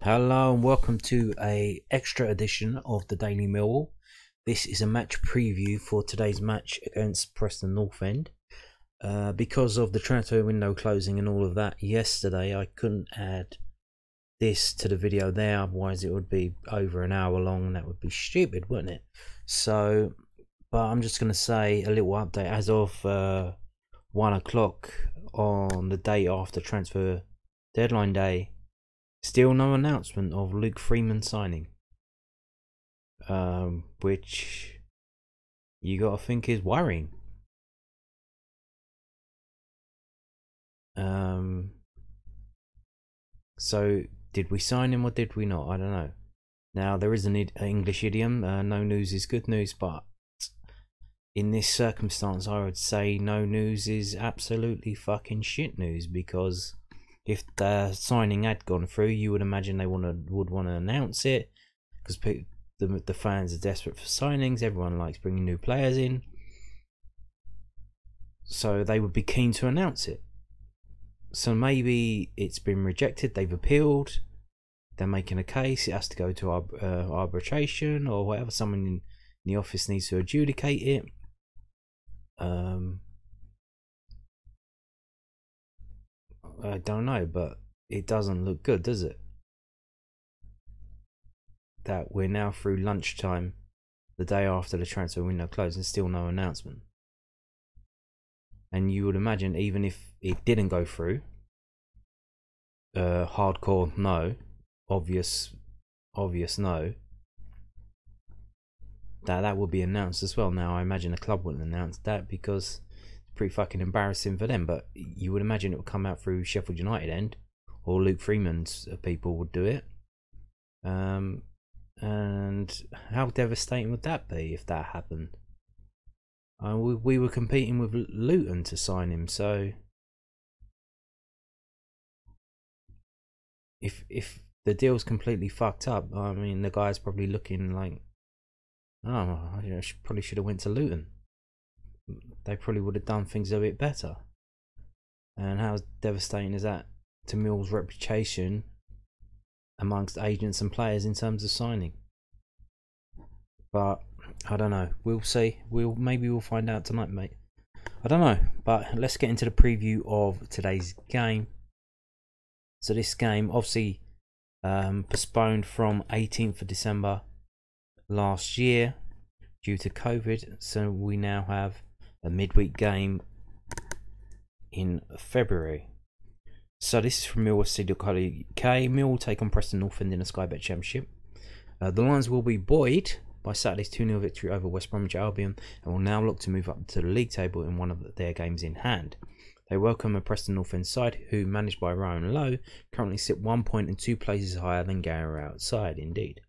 Hello and welcome to a extra edition of the Daily Millwall. This is a match preview for today's match against Preston North End. Because of the transfer window closing and all of that yesterday, I couldn't add this to the video there, otherwise it would be over an hour long and that would be stupid, wouldn't it? So, but I'm just going to say a little update as of 1 o'clock on the day after transfer deadline day. Still no announcement of Luke Freeman signing, which you gotta think is worrying. So did we sign him or did we not? I don't know. Now there is an English idiom, no news is good news, but in this circumstance I would say no news is absolutely fucking shit news, because if the signing had gone through, you would imagine they would want to announce it, because the fans are desperate for signings. Everyone likes bringing new players in, so they would be keen to announce it. So maybe it's been rejected, they've appealed, they're making a case, it has to go to arbitration or whatever. Someone in the office needs to adjudicate it. I don't know, but it doesn't look good, does it? That we're now through lunchtime, the day after the transfer window closed, and still no announcement. And you would imagine, even if it didn't go through, hardcore no, obvious no, that would be announced as well. Now I imagine the club wouldn't announce that because pretty fucking embarrassing for them, but you would imagine it would come out through Sheffield United end, or Luke Freeman's people would do it. And how devastating would that be if that happened? We were competing with Luton to sign him, so if the deal's completely fucked up, I mean the guy's probably looking like, oh, I probably should have went to Luton. They probably would have done things a bit better. And how devastating is that to Mill's reputation amongst agents and players in terms of signing? But I don't know. We'll see. Maybe we'll find out tonight, mate. I don't know. But let's get into the preview of today's game. So this game, obviously, postponed from 18th of December last year due to COVID. So we now have a midweek game in February. So this is from Millwall.co.uk. Mill will take on Preston North End in the Sky Bet Championship. The lines will be buoyed by Saturday's 2-0 victory over West Bromwich Albion, and will now look to move up to the league table in one of their games in hand. They welcome a Preston North End side who, managed by Ryan Lowe, currently sit 1 point and 2 places higher than Gary outside, indeed.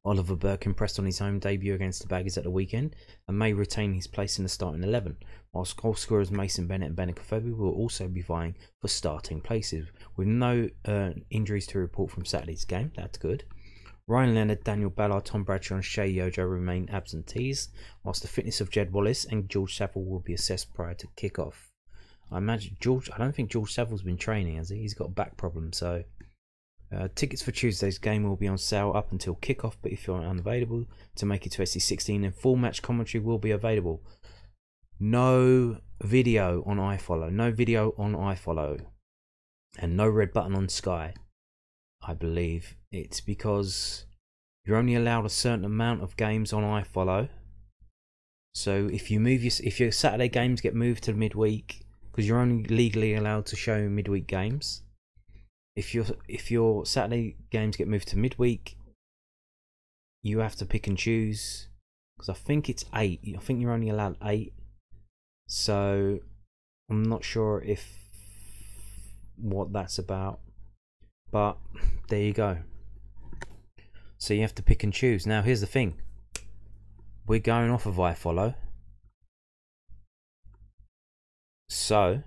Oliver Burke impressed on his home debut against the Baggers at the weekend and may retain his place in the starting 11, whilst goal scorers Mason Bennett and Benik Afobe will also be vying for starting places, with no injuries to report from Saturday's game. That's good. Ryan Leonard, Daniel Ballard, Tom Bradshaw and Shay Yojo remain absentees, whilst the fitness of Jed Wallace and George Saville will be assessed prior to kick-off. I don't think George Saville's been training, has he? He's got a back problem, so... tickets for Tuesday's game will be on sale up until kick-off, but if you're unavailable to make it to SC16, then full match commentary will be available. No video on iFollow. No video on iFollow. And no red button on Sky. I believe it's because you're only allowed a certain amount of games on iFollow. So if your Saturday games get moved to midweek, because you're only legally allowed to show midweek games. If your Saturday games get moved to midweek, you have to pick and choose, because I think it's 8. I think you're only allowed 8. So I'm not sure what that's about, but there you go. So you have to pick and choose. Now here's the thing. We're going off of iFollow. So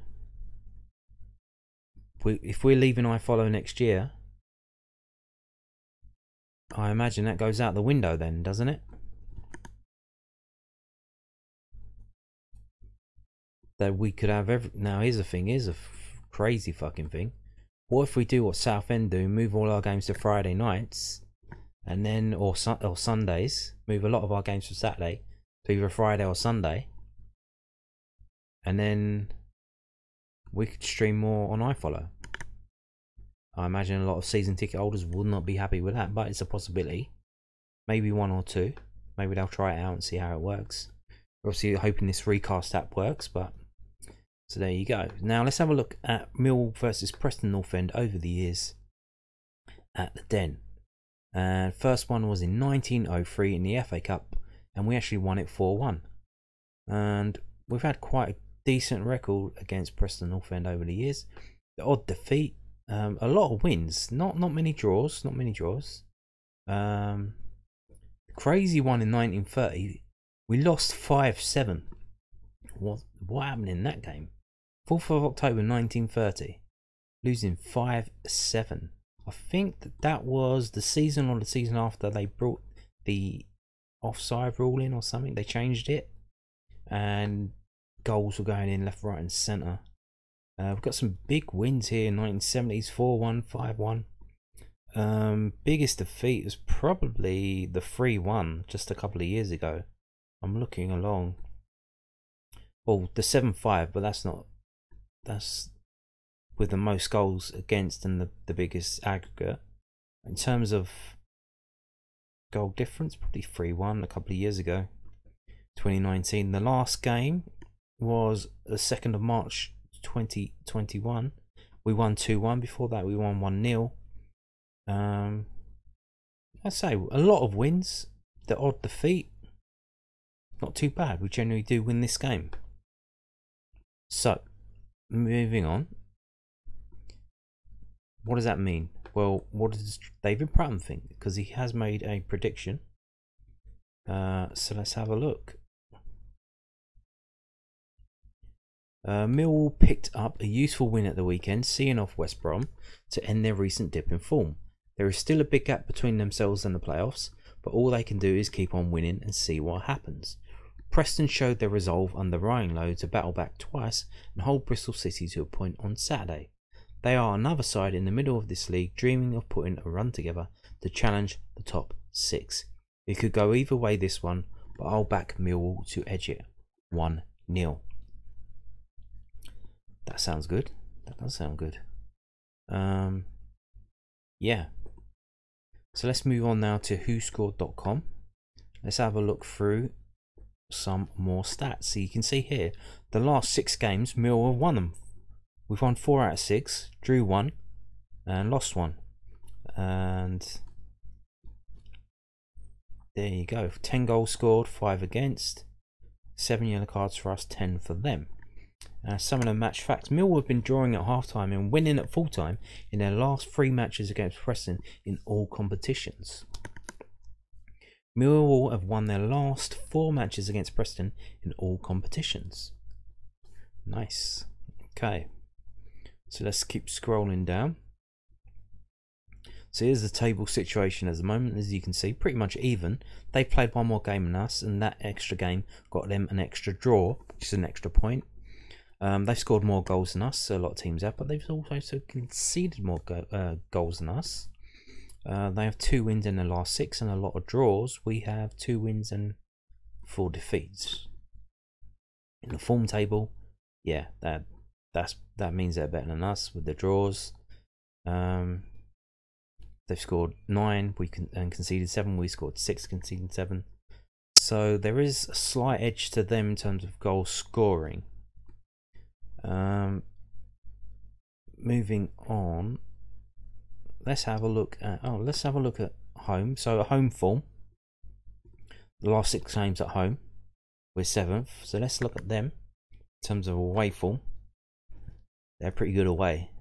if we're leaving iFollow next year, I imagine that goes out the window then, doesn't it? That we could have now here's the thing, here's a crazy fucking thing. What if we do what Southend do, move all our games to Friday nights, and then or Sundays, move a lot of our games from Saturday to either Friday or Sunday, and then we could stream more on iFollow. I imagine a lot of season ticket holders will not be happy with that, but it's a possibility. Maybe one or two. Maybe they'll try it out and see how it works. We're obviously hoping this recast app works, but so there you go. Now let's have a look at Millwall versus Preston North End over the years at the Den. And first one was in 1903 in the FA Cup, and we actually won it 4-1. And we've had quite a decent record against Preston North End over the years. The odd defeat, a lot of wins, not many draws, crazy one in 1930, we lost 5-7. What happened in that game? 4th of October 1930, losing 5-7. I think that was the season or the season after they brought the offside rule in or something. They changed it, and goals were going in left, right, and centre. We've got some big wins here in 1970s, 4-1, 5-1. Biggest defeat was probably the 3-1 just a couple of years ago. I'm looking along. Well, the 7-5, but that's with the most goals against and the biggest aggregate. In terms of goal difference, probably 3-1 a couple of years ago, 2019. The last game was the 2nd of March 2021. We won 2-1. Before that we won 1-0. I'd say a lot of wins. The odd defeat, not too bad. We generally do win this game. So moving on, what does that mean? Well, what does David Pratton think? Because he has made a prediction. So let's have a look. Millwall picked up a useful win at the weekend, seeing off West Brom to end their recent dip in form. There is still a big gap between themselves and the playoffs, but all they can do is keep on winning and see what happens. Preston showed their resolve under Ryan Lowe to battle back twice and hold Bristol City to a point on Saturday. They are another side in the middle of this league dreaming of putting a run together to challenge the top 6. It could go either way this one, but I'll back Millwall to edge it 1-0. That sounds good. That does sound good. Yeah. So let's move on now to whoscored.com. Let's have a look through some more stats. So you can see here, the last 6 games, Millwall have won them. We've won 4 out of 6, drew 1, and lost 1. And there you go. 10 goals scored, 5 against, 7 yellow cards for us, 10 for them. Some of the match facts. Millwall have been drawing at half-time and winning at full-time in their last 3 matches against Preston in all competitions. Millwall have won their last 4 matches against Preston in all competitions. Nice. Okay. So let's keep scrolling down. So here's the table situation at the moment. As you can see, pretty much even. They played 1 more game than us, and that extra game got them an extra draw, which is an extra point. They've scored more goals than us, so a lot of teams have, but they've also conceded more goals than us. They have 2 wins in the last 6 and a lot of draws. We have 2 wins and 4 defeats. In the form table, yeah, that means they're better than us with the draws. They've scored 9 and conceded 7. We scored 6, conceded 7. So there is a slight edge to them in terms of goal scoring. Moving on, let's have a look at home. So at home form, the last 6 games at home, we're 7th. So let's look at them in terms of away form. They're pretty good away.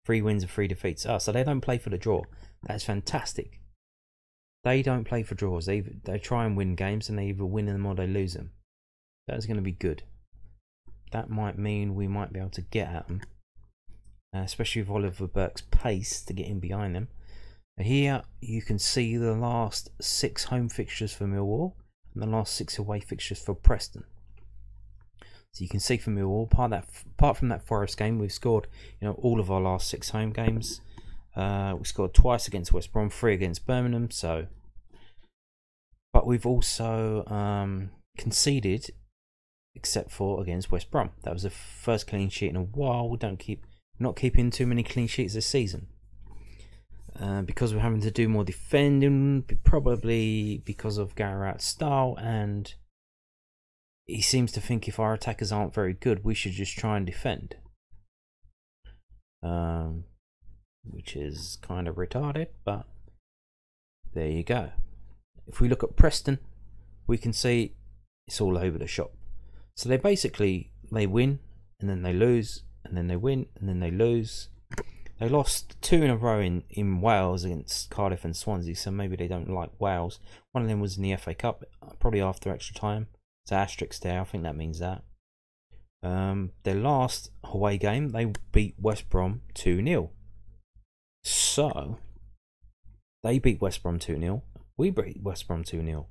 3 wins and 3 defeats. So they don't play for the draw. That's fantastic. They don't play for draws. They try and win games, and they either win them or they lose them. That's going to be good. That might mean we might be able to get at them, especially with Oliver Burke's pace to get in behind them. Here you can see the last 6 home fixtures for Millwall and the last 6 away fixtures for Preston. So you can see from Millwall, apart from that Forest game, we've scored, all of our last 6 home games. We scored twice against West Brom, 3 against Birmingham. But we've also conceded, except for against West Brom. That was the first clean sheet in a while. We not keeping too many clean sheets this season. Because we're having to do more defending, probably because of Garrett's style, and he seems to think if our attackers aren't very good, we should just try and defend. Which is kind of retarded, but there you go. If we look at Preston, we can see it's all over the shop. So they win, and then they lose, and then they win, and then they lose. They lost 2 in a row in Wales against Cardiff and Swansea, so maybe they don't like Wales. One of them was in the FA Cup, probably after extra time. So asterisk there, I think that means that. Their last away game, they beat West Brom 2-0. So, they beat West Brom 2-0. We beat West Brom 2-0.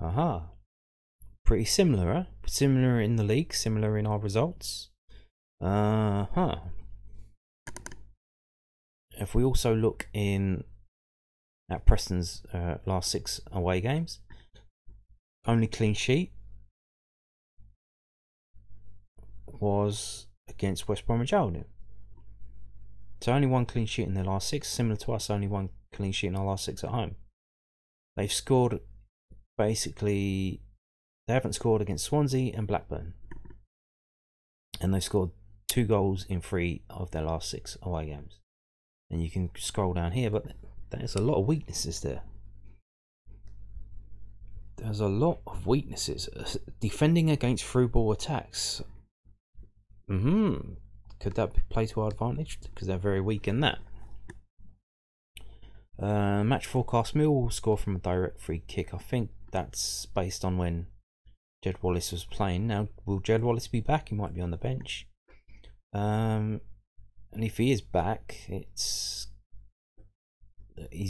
Aha. Pretty similar, huh? Similar in the league, similar in our results. If we also look at Preston's last 6 away games, only clean sheet was against West Bromwich Albion. So only 1 clean sheet in their last 6, similar to us, only 1 clean sheet in our last 6 at home. They've scored, basically, they haven't scored against Swansea and Blackburn. And they've scored 2 goals in 3 of their last 6 away games. And you can scroll down here, but there's a lot of weaknesses there. There's a lot of weaknesses. Defending against through ball attacks. Could that play to our advantage? Because they're very weak in that. Match forecast: Millwall will score from a direct free kick. I think that's based on when Jed Wallace was playing. Now, will Jed Wallace be back? He might be on the bench. And if he is back, he's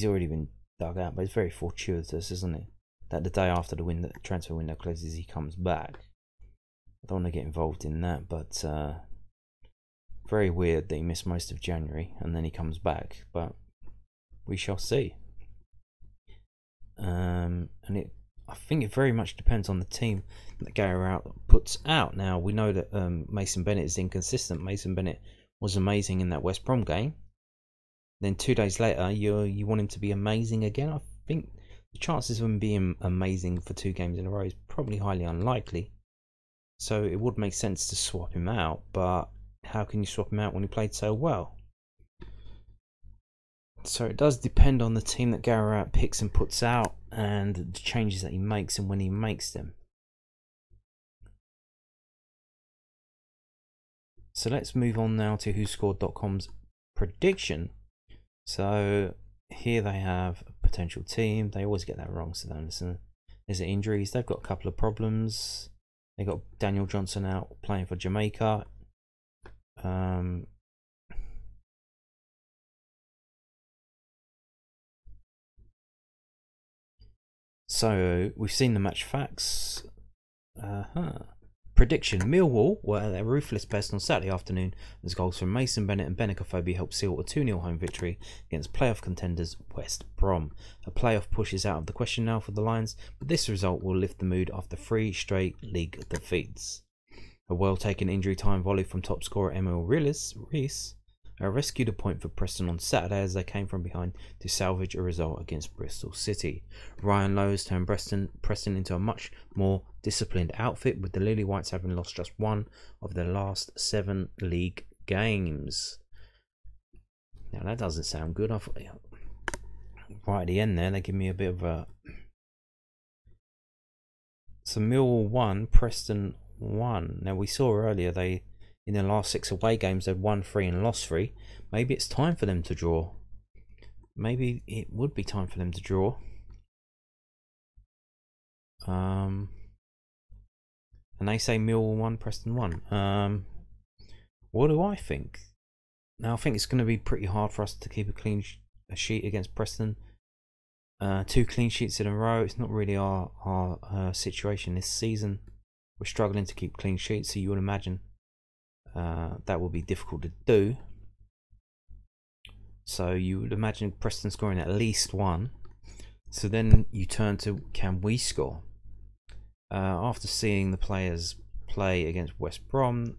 already been dug out, but it's very fortuitous, isn't it? That the day after the transfer window closes, he comes back. I don't want to get involved in that, but very weird that he missed most of January and then he comes back, but we shall see. I think it very much depends on the team that Gary puts out. Now, we know that Mason Bennett is inconsistent. Mason Bennett was amazing in that West Brom game. Then 2 days later, you want him to be amazing again. I think the chances of him being amazing for 2 games in a row is probably highly unlikely. So it would make sense to swap him out, but how can you swap him out when he played so well? So it does depend on the team that Garrett picks and puts out, and the changes that he makes and when he makes them. So let's move on now to WhoScored.com's prediction. So here they have a potential team. They always get that wrong, so don't listen. Is it injuries? They've got a couple of problems. They got Daniel Johnson out playing for Jamaica. So we've seen the match facts. Prediction: Millwall were at their ruthless best on Saturday afternoon as goals from Mason Bennett and Benicofobia helped seal a 2-0 home victory against playoff contenders West Brom. A playoff push is out of the question now for the Lions, but this result will lift the mood after 3 straight league defeats. A well-taken injury time volley from top scorer Emil Rees rescued a point for Preston on Saturday as they came from behind to salvage a result against Bristol City. Ryan Lowe's turned Preston into a much more disciplined outfit, with the Lily Whites having lost just 1 of their last 7 league games. Now that doesn't sound good. Right at the end there, they give me a bit of a... So Millwall 1, Preston 1. Now we saw earlier in their last 6 away games, they'd won 3 and lost 3. Maybe it's time for them to draw. Maybe it would be time for them to draw. And they say Millwall 1, Preston 1. What do I think? Now, I think it's going to be pretty hard for us to keep a clean sheet against Preston. 2 clean sheets in a row. It's not really our situation this season. We're struggling to keep clean sheets, so you would imagine that will be difficult to do. So you would imagine Preston scoring at least one. So then you turn to, can we score? After seeing the players play against West Brom,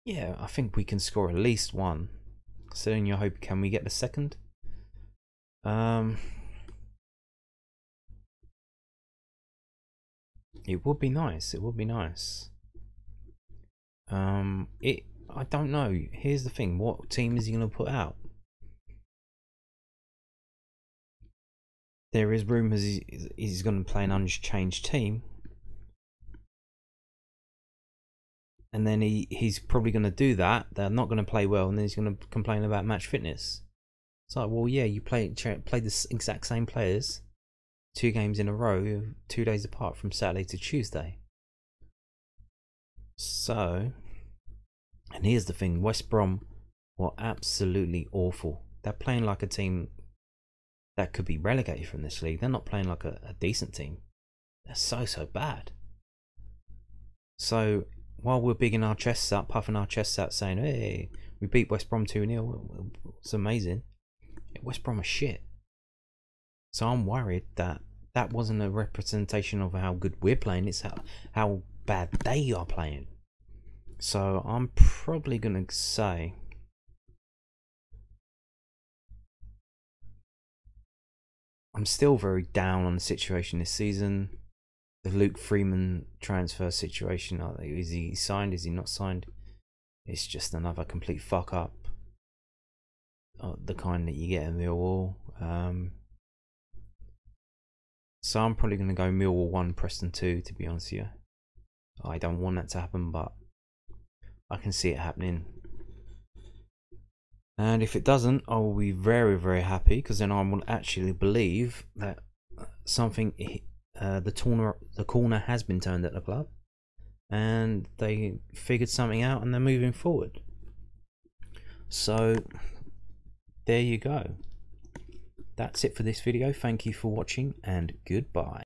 yeah, I think we can score at least one. So then you hope, can we get the second? It would be nice. It would be nice. I don't know. Here's the thing. What team is he going to put out? There is rumours he's going to play an unchanged team. And then he's probably going to do that. They're not going to play well, and then he's going to complain about match fitness. It's like, well, yeah, you played the exact same players 2 games in a row, 2 days apart from Saturday to Tuesday. So, and here's the thing, West Brom were absolutely awful. They're playing like a team that could be relegated from this league. They're not playing like a decent team. They're so bad. So while we're bigging our chests up, puffing our chests out, saying, hey, we beat West Brom 2-0, it's amazing, West Brom are shit. So I'm worried that that wasn't a representation of how good we're playing, it's how bad they are playing. So I'm probably going to say I'm still very down on the situation this season. The Luke Freeman transfer situation, is he signed, is he not signed? It's just another complete fuck up, the kind that you get in Millwall. So I'm probably going to go Millwall 1, Preston 2, to be honest with you. I don't want that to happen, but I can see it happening. And if it doesn't, I will be very happy, because then I will actually believe that something, the corner has been turned at the club, and they figured something out and they're moving forward. So there you go. That's it for this video. Thank you for watching, and goodbye.